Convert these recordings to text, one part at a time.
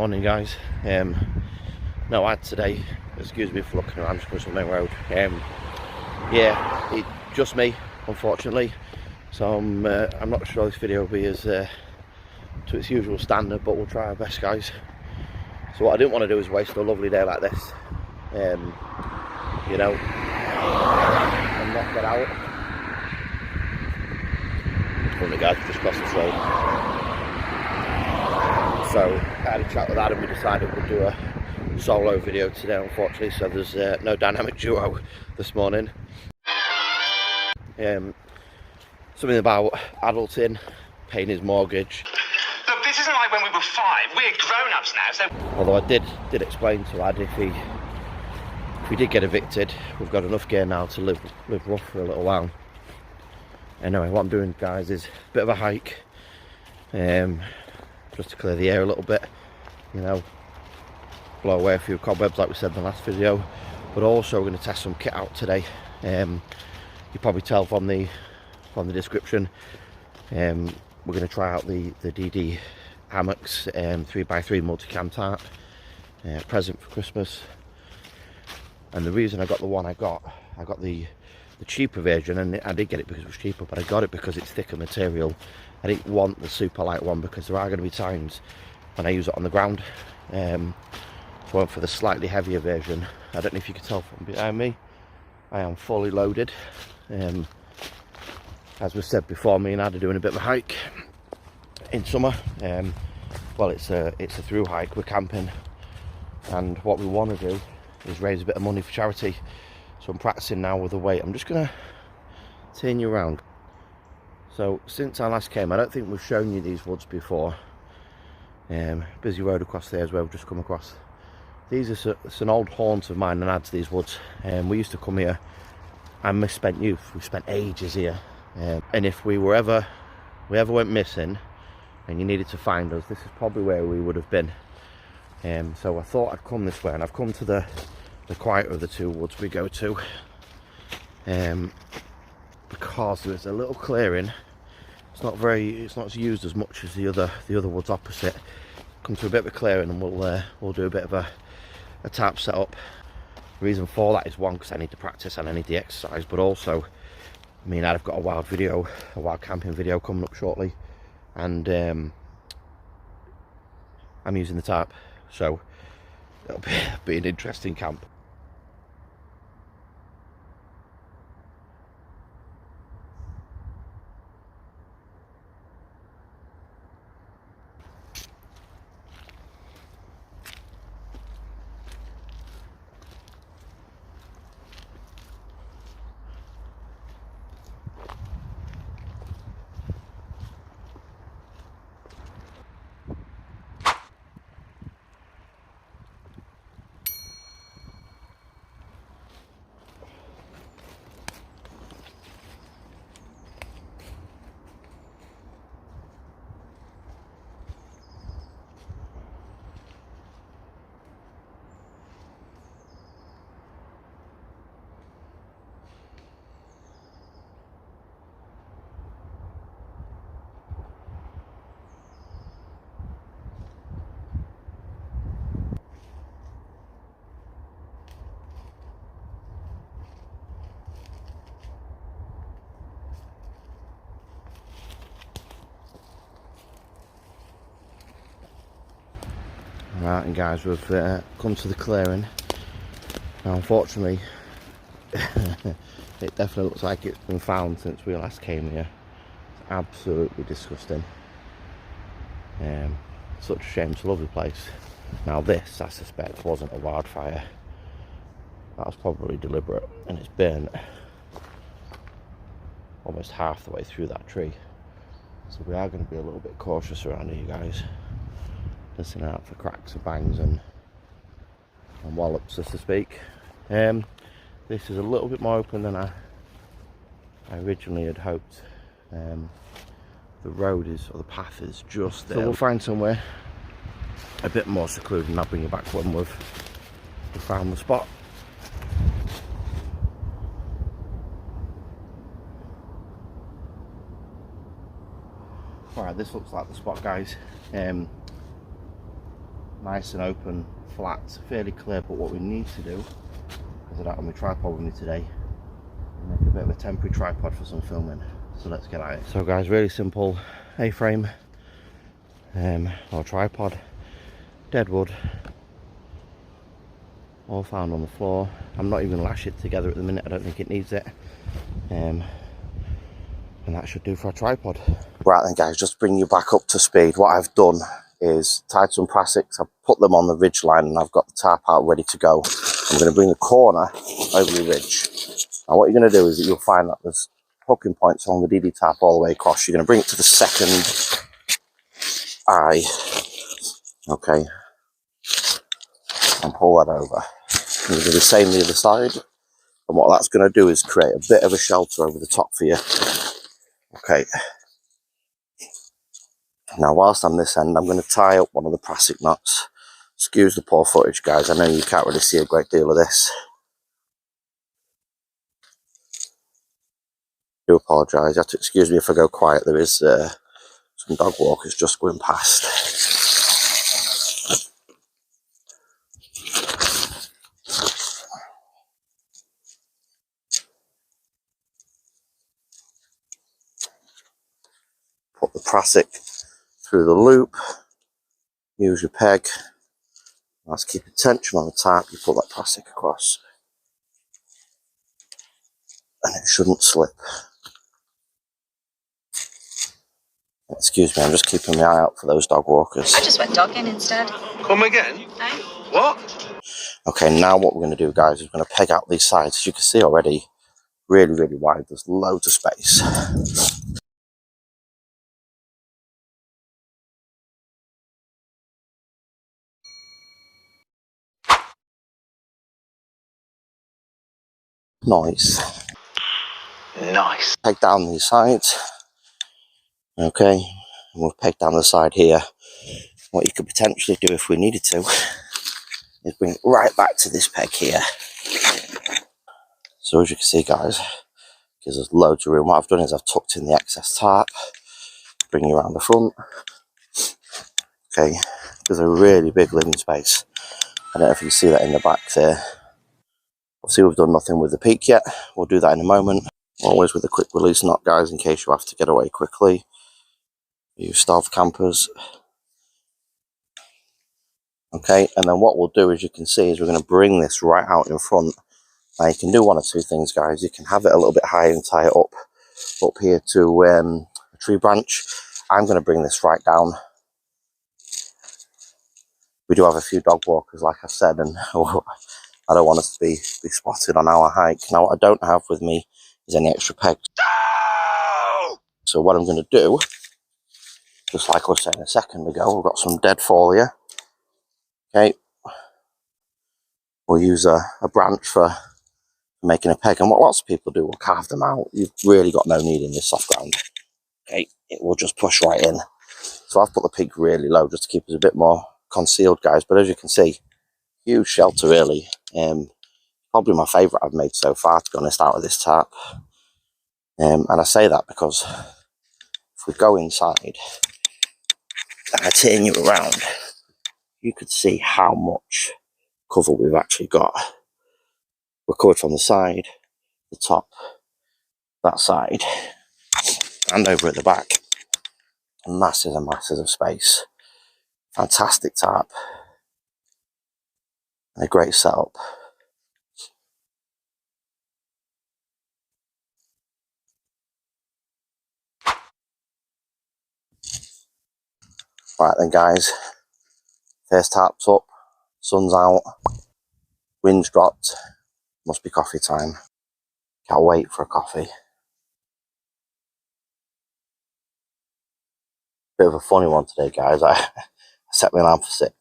Morning guys. No ad today, excuse me for looking around, just on the main road. Yeah, it's just me unfortunately, so I'm not sure this video will be as to its usual standard, but we'll try our best guys. So what I didn't want to do is waste a lovely day like this, you know, and not get out. One of the guys just crossed this road. So I had a chat with Adam, we decided we'd do a solo video today unfortunately, so there's no dynamic duo this morning. Something about adulting, paying his mortgage. Look, this isn't like when we were 5, we're grown-ups now, so... Although I did explain to Ad if we did get evicted, we've got enough gear now to live rough for a little while. Anyway, what I'm doing guys is a bit of a hike, just to clear the air a little bit, you know, blow away a few cobwebs like we said in the last video. But also we're going to test some kit out today. You probably tell from the description, we're going to try out the DDhammocks 3x3 multicam tarp, present for Christmas. And the reason I got the one I got the cheaper version, and I did get it because it was cheaper, but I got it because it's thicker material. I didn't want the super light one because there are going to be times when I use it on the ground. So I went for the slightly heavier version. I don't know if you can tell from behind me, I am fully loaded. As we said before, me and Ad are doing a bit of a hike in summer. Well, it's a through hike, we're camping, and what we want to do is raise a bit of money for charity. So I'm practicing now with the weight. I'm just going to turn you around. So since I last came, I don't think we've shown you these woods before. Busy road across there as well, we've just come across. It's an old haunt of mine and Ad's, these woods. We used to come here and misspent youth. We spent ages here. And if we ever went missing and you needed to find us, this is probably where we would have been. So I thought I'd come this way, and I've come to the quieter of the two woods we go to, because there's a little clearing. It's not used as much as the other woods opposite. Come to a bit of a clearing and we'll do a bit of a tarp setup. The reason for that is, one, because I need to practice and I need the exercise, but also, I mean, I've got a wild camping video coming up shortly, and I'm using the tarp, so it'll be an interesting camp. Right, and guys, we've come to the clearing. Now unfortunately it definitely looks like it's been found since we last came here. It's absolutely disgusting. Such a shame, it's a lovely place. Now this, I suspect, wasn't a wildfire. That was probably deliberate, and it's burnt almost half the way through that tree. So we are going to be a little bit cautious around here, guys. Listen out for cracks and bangs and wallops, so to speak. This is a little bit more open than I originally had hoped. The road is, or the path is just there. So we'll find somewhere a bit more secluded, and I'll bring you back when we've found the spot. Alright, this looks like the spot, guys. nice and open, flat, fairly clear. But what we need to do, because I don't have my tripod with me today, make a bit of a temporary tripod for some filming. So let's get at it. So guys, really simple A-frame or tripod, dead wood, all found on the floor. I'm not even going to lash it together at the minute, I don't think it needs it. And that should do for a tripod. Right then guys, just to bring you back up to speed, what I've done is tied some prasicks, I've put them on the ridge line, and I've got the tarp out ready to go. I'm going to bring the corner over the ridge. Now what you're going to do is that you'll find that there's hooking points along the DD tarp all the way across. You're going to bring it to the second eye, okay, and pull that over. And you do the same the other side, and what that's going to do is create a bit of a shelter over the top for you. Okay, now whilst I'm this end, I'm going to tie up one of the prasic knots. Excuse the poor footage guys, I know you can't really see a great deal of this. I do apologise, you have to excuse me if I go quiet. There is some dog walkers just going past. Put the prasic through the loop, use your peg. Let's keep tension on the tarp, you put that prasic across and it shouldn't slip. Excuse me, I'm just keeping my eye out for those dog walkers. I just went dogging instead. Come again? Eh? What? Okay, now what we're going to do guys is we're going to peg out these sides. As you can see already, really wide, there's loads of space. Nice. Peg down these sides. Okay, and we'll peg down the side here. What you could potentially do if we needed to is bring it right back to this peg here. So as you can see guys, because there's loads of room, what I've done is I've tucked in the excess tarp, bring you around the front. Okay, there's a really big living space. I don't know if you can see that in the back there. Obviously we've done nothing with the peak yet, we'll do that in a moment. Always with a quick release knot guys, in case you have to get away quickly. Use stealth campers. Okay, and then what we'll do, as you can see, is we're going to bring this right out in front. Now you can do one or two things guys. You can have it a little bit higher and tie it up here to a tree branch. I'm going to bring this right down. We do have a few dog walkers like I said, and I don't want us to be spotted on our hike. Now what I don't have with me is any extra pegs. No! So what I'm going to do, just like I was saying a second ago, we've got some dead foliar. Okay, we'll use a branch for making a peg, and what lots of people do will carve them out. You've really got no need in this soft ground. Okay, it will just push right in. So I've put the peak really low just to keep us a bit more concealed guys, but as you can see, huge shelter really. Probably my favourite I've made so far, to be honest, out of this tarp. And I say that because if we go inside and I turn you around, you could see how much cover we've actually got. We're covered from the side, the top, that side, and over at the back. Masses and masses of space. Fantastic tarp. And a great setup. Right then guys, first tarp's up, sun's out, wind's dropped, must be coffee time. Can't wait for a coffee. Bit of a funny one today guys, I set my alarm for 6.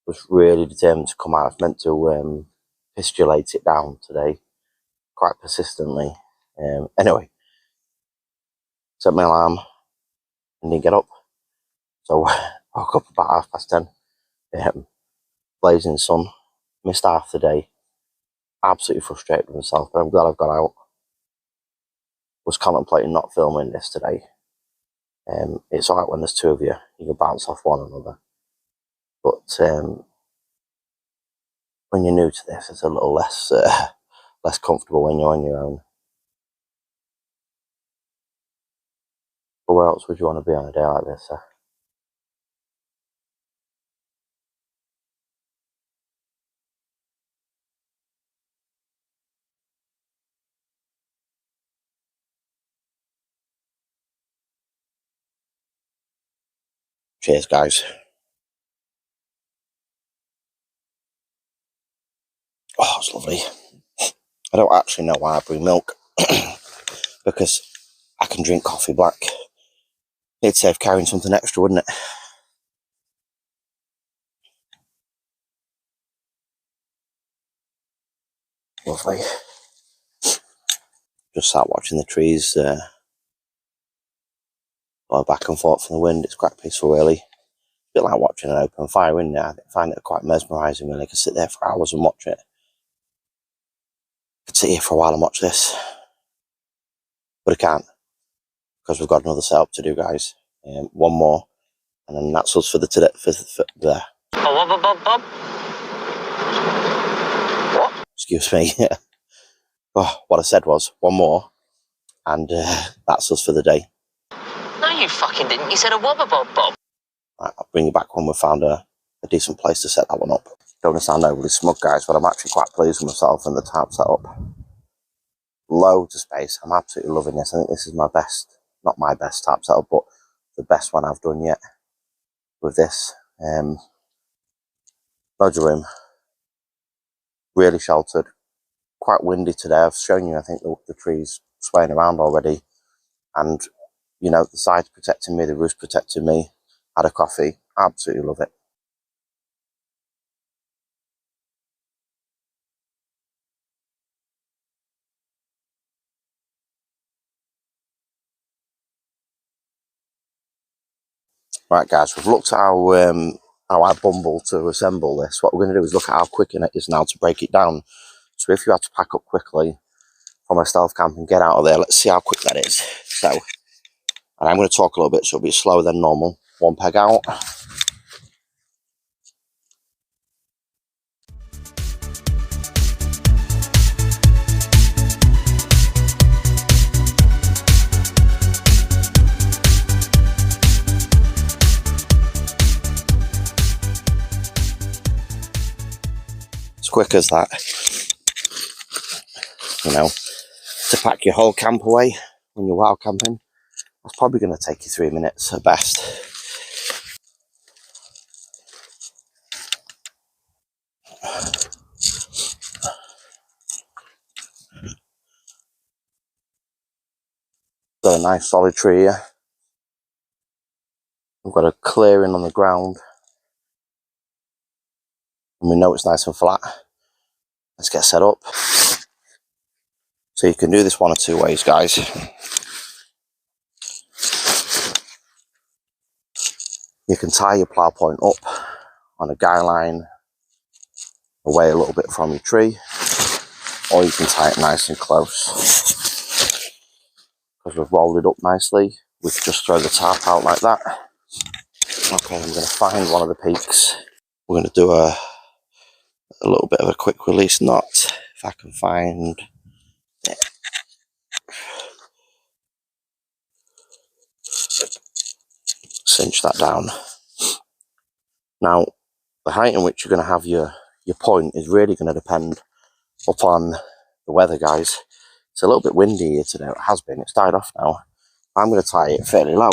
Was really determined to come out. I was meant to pistulate it down today, quite persistently. Anyway, set my alarm and didn't get up. So woke up about 10:30. Blazing sun, missed half the day. Absolutely frustrated with myself, but I'm glad I've got out. Was contemplating not filming this today. It's alright when there's two of you, you can bounce off one another. But when you're new to this, it's a little less less comfortable when you're on your own. But where else would you want to be on a day like this? Cheers, guys. Oh, it's lovely. I don't actually know why I bring milk, because I can drink coffee black. It'd save carrying something extra, wouldn't it? Lovely. Just sat watching the trees blow back and forth from the wind. It's quite peaceful, really. A bit like watching an open fire, isn't it? I find it quite mesmerising, really. I could sit there for hours and watch it. I could sit here for a while and watch this, but I can't, because we've got another setup to do, guys. One more, and then that's us for the today. For there. What? Excuse me. Oh, what I said was one more, and that's us for the day. No, you fucking didn't. You said a wobber bob bob. Right, I'll bring you back when we've found a decent place to set that one up. Don't want to sound overly smug, guys, but I'm actually quite pleased with myself and the tarp setup. Loads of space. I'm absolutely loving this. I think this is my best, not my best tarp setup, but the best one I've done yet with this. Loads of room. Really sheltered. Quite windy today. I've shown you, I think, the trees swaying around already. And, you know, the sides protecting me, the roof's protecting me. Had a coffee. Absolutely love it. Right, guys, we've looked at how I bumble to assemble this. What we're going to do is look at how quick it is now to break it down. So if you had to pack up quickly from a stealth camp and get out of there, let's see how quick that is. So, and I'm going to talk a little bit, so it'll be slower than normal. One peg out. As quick as that. You know, to pack your whole camp away when you're wild camping, that's probably going to take you 3 minutes at best. Got a nice solid tree here. We've got a clearing on the ground, and we know it's nice and flat. Let's get set up. So you can do this one of two ways, guys. You can tie your plough point up on a guy line away a little bit from your tree, or you can tie it nice and close. Because we've rolled it up nicely, we can just throw the tarp out like that. Okay, I'm going to find one of the peaks. We're going to do a little bit of a quick release knot, if I can find it. Cinch that down. Now, the height in which you're going to have your point is really going to depend upon the weather, guys. It's a little bit windy here today. It has been. It's died off now. I'm going to tie it fairly low.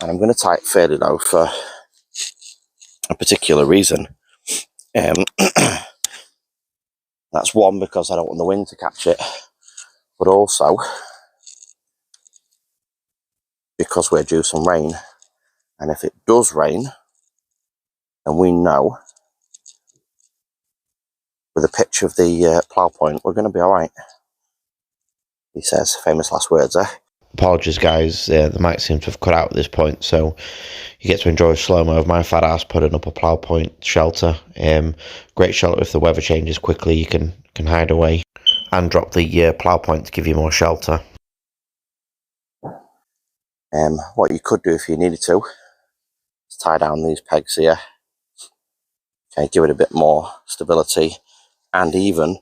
And I'm going to tie it fairly low for a particular reason. That's one, because I don't want the wind to catch it. But also, because we're due some rain. And if it does rain, then we know with a pitch of the plough point, we're going to be all right. He says, famous last words, eh? Apologies, guys. The mic seems to have cut out at this point, so you get to enjoy a slow-mo of my fat ass putting up a plough point shelter. Great shelter if the weather changes quickly. You can hide away and drop the plough point to give you more shelter. What you could do if you needed to is tie down these pegs here Okay, give it a bit more stability, and even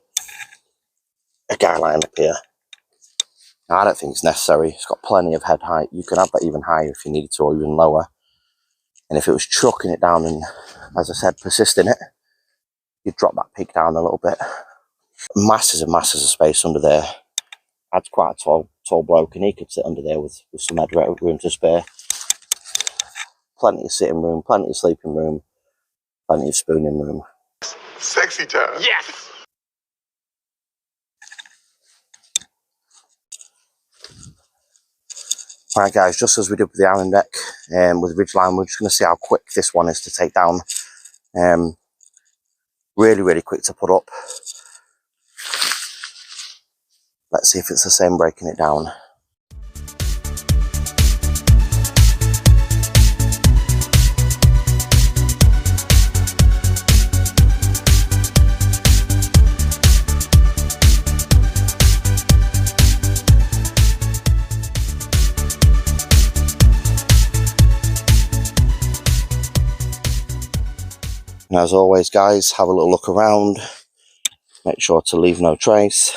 a guy line up here. Now, I don't think it's necessary. It's got plenty of head height. You can have that even higher if you needed to, or even lower. And if it was chucking it down and, as I said, persisting it, you'd drop that peak down a little bit. Masses and masses of space under there. Adds quite a tall bloke, and he could sit under there with some head room to spare. Plenty of sitting room, plenty of sleeping room, plenty of spooning room. Sexy time. Yes! Right guys, just as we did with the island deck, with ridgeline, we're just going to see how quick this one is to take down. Really quick to put up. Let's see if it's the same breaking it down. And as always guys, have a little look around, make sure to leave no trace.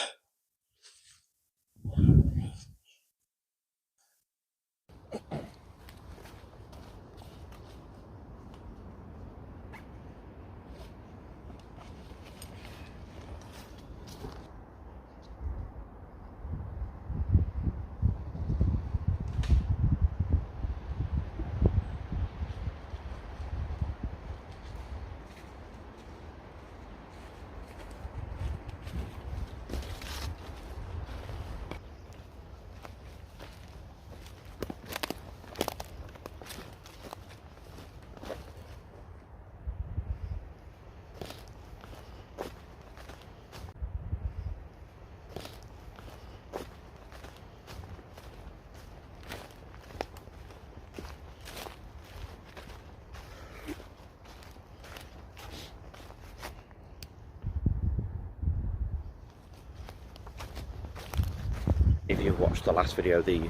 If you've watched the last video, the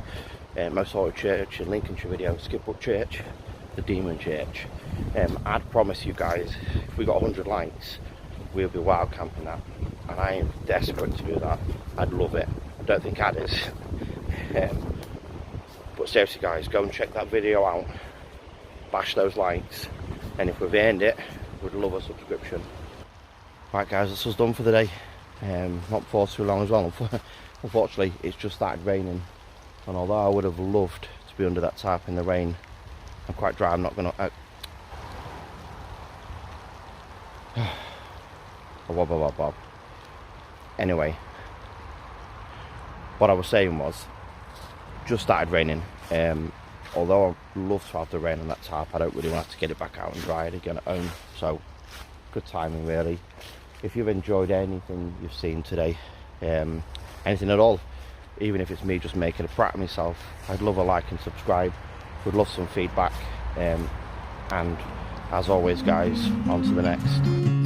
Most Haunted Church in Lincolnshire video, Skipwood Church, the Demon Church, I'd promise you guys, if we got 100 likes, we'll be wild camping that, and I am desperate to do that. I'd love it. I don't think Ad is. But seriously guys, go and check that video out, bash those likes, and if we've earned it, we'd love a subscription. Right guys, this was done for the day. Not for too long as well. Unfortunately, it's just started raining, and although I would have loved to be under that tarp in the rain, I'm quite dry. I'm not going to... Anyway, what I was saying was, just started raining. Although I'd love to have the rain on that tarp, I don't really want to get it back out and dry it again at home. So, good timing really. If you've enjoyed anything you've seen today, anything at all, even if it's me just making a prat of myself, I'd love a like and subscribe. Would love some feedback, and as always guys, on to the next.